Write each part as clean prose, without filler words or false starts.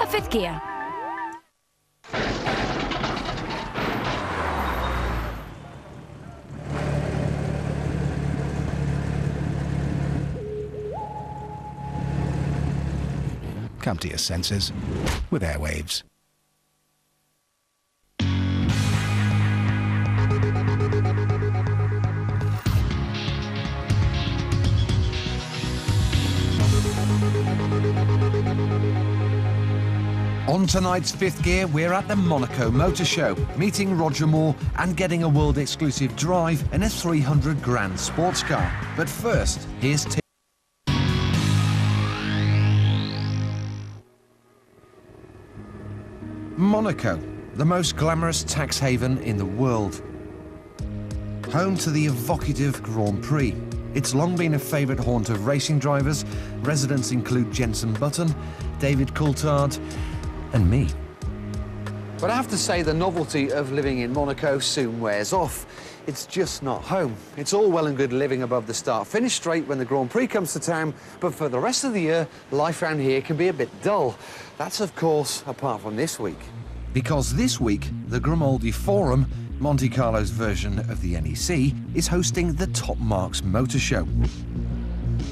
a fifth gear. Come to your senses with Airwaves. On tonight's Fifth Gear, we're at the Monaco Motor Show, meeting Roger Moore and getting a world-exclusive drive in a 300 grand sports car. But first, here's Tim. Monaco, the most glamorous tax haven in the world. Home to the evocative Grand Prix. It's long been a favourite haunt of racing drivers. Residents include Jenson Button, David Coulthard, and me. But I have to say the novelty of living in Monaco soon wears off. It's just not home. It's all well and good living above the start-finish straight when the Grand Prix comes to town, but for the rest of the year, life around here can be a bit dull. That's, of course, apart from this week. Because this week, the Grimaldi Forum, Monte Carlo's version of the NEC, is hosting the Top Marques Motor Show.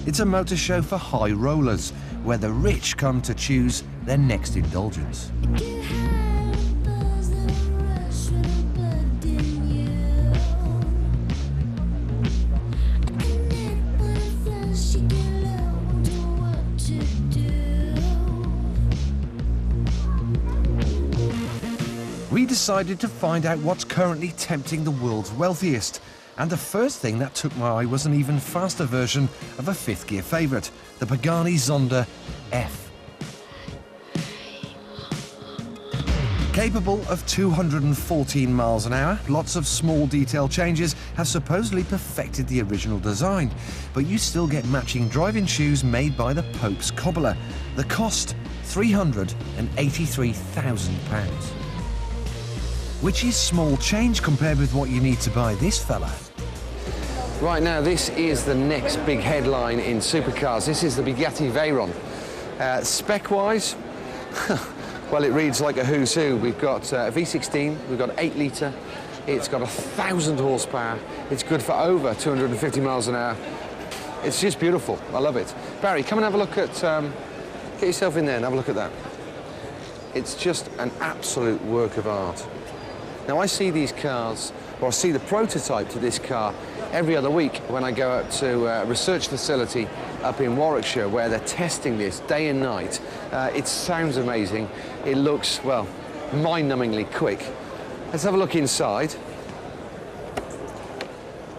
It's a motor show for high rollers, where the rich come to choose their next indulgence. We decided to find out what's currently tempting the world's wealthiest. And the first thing that took my eye was an even faster version of a fifth gear favourite, the Pagani Zonda F. Capable of 214 miles an hour, lots of small detail changes have supposedly perfected the original design. But you still get matching driving shoes made by the Pope's cobbler. The cost, £383,000. Which is small change compared with what you need to buy this fella. Right now, this is the next big headline in supercars. This is the Bugatti Veyron. Spec-wise, well, it reads like a who's who. We've got a V16, we've got 8 litre, it's got 1,000 horsepower, it's good for over 250 miles an hour. It's just beautiful, I love it. Barry, come and have a look at, get yourself in there and have a look at that. It's just an absolute work of art. Now, I see these cars, or I see the prototype to this car every other week when I go out to a research facility up in Warwickshire where they're testing this day and night. It sounds amazing. It looks, well, mind-numbingly quick. Let's have a look inside.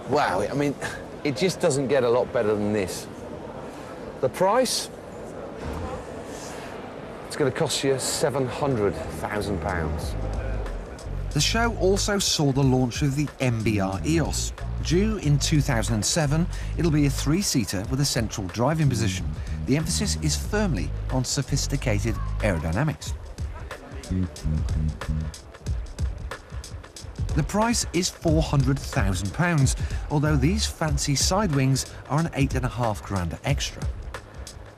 Wow, I mean, it just doesn't get a lot better than this. The price? It's going to cost you £700,000. The show also saw the launch of the MBR EOS. Due in 2007, it'll be a 3-seater with a central driving position. The emphasis is firmly on sophisticated aerodynamics. The price is £400,000, although these fancy side wings are an £8.5 grand extra.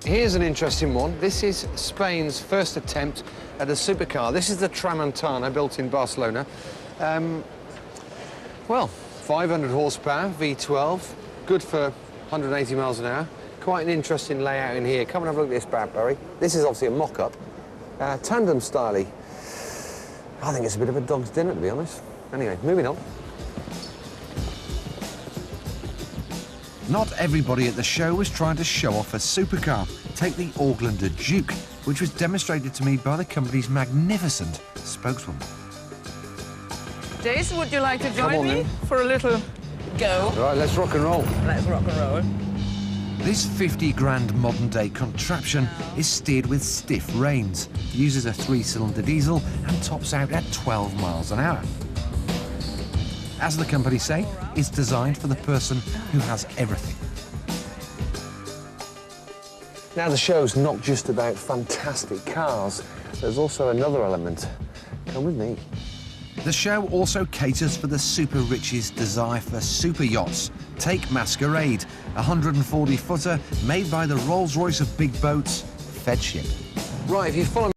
Here's an interesting one. This is Spain's first attempt at a supercar. This is the Tramontana, built in Barcelona. Well, 500 horsepower, V12, good for 180 miles an hour. Quite an interesting layout in here. Come and have a look at this, Barry. This is obviously a mock-up, tandem style-y. I think it's a bit of a dog's dinner, to be honest. Anyway, moving on. Not everybody at the show was trying to show off a supercar. Take the Aucklander Duke, which was demonstrated to me by the company's magnificent spokeswoman. Jason, would you like to join me for a little go? All right, let's rock and roll. Let's rock and roll. This 50 grand modern-day contraption is steered with stiff reins, uses a 3-cylinder diesel and tops out at 12 miles an hour. As the company say, it's designed for the person who has everything. Now, the show's not just about fantastic cars. There's also another element. Come with me. The show also caters for the super rich's desire for super yachts. Take Masquerade, a 140-footer made by the Rolls-Royce of big boats, Fedship. Right, if you follow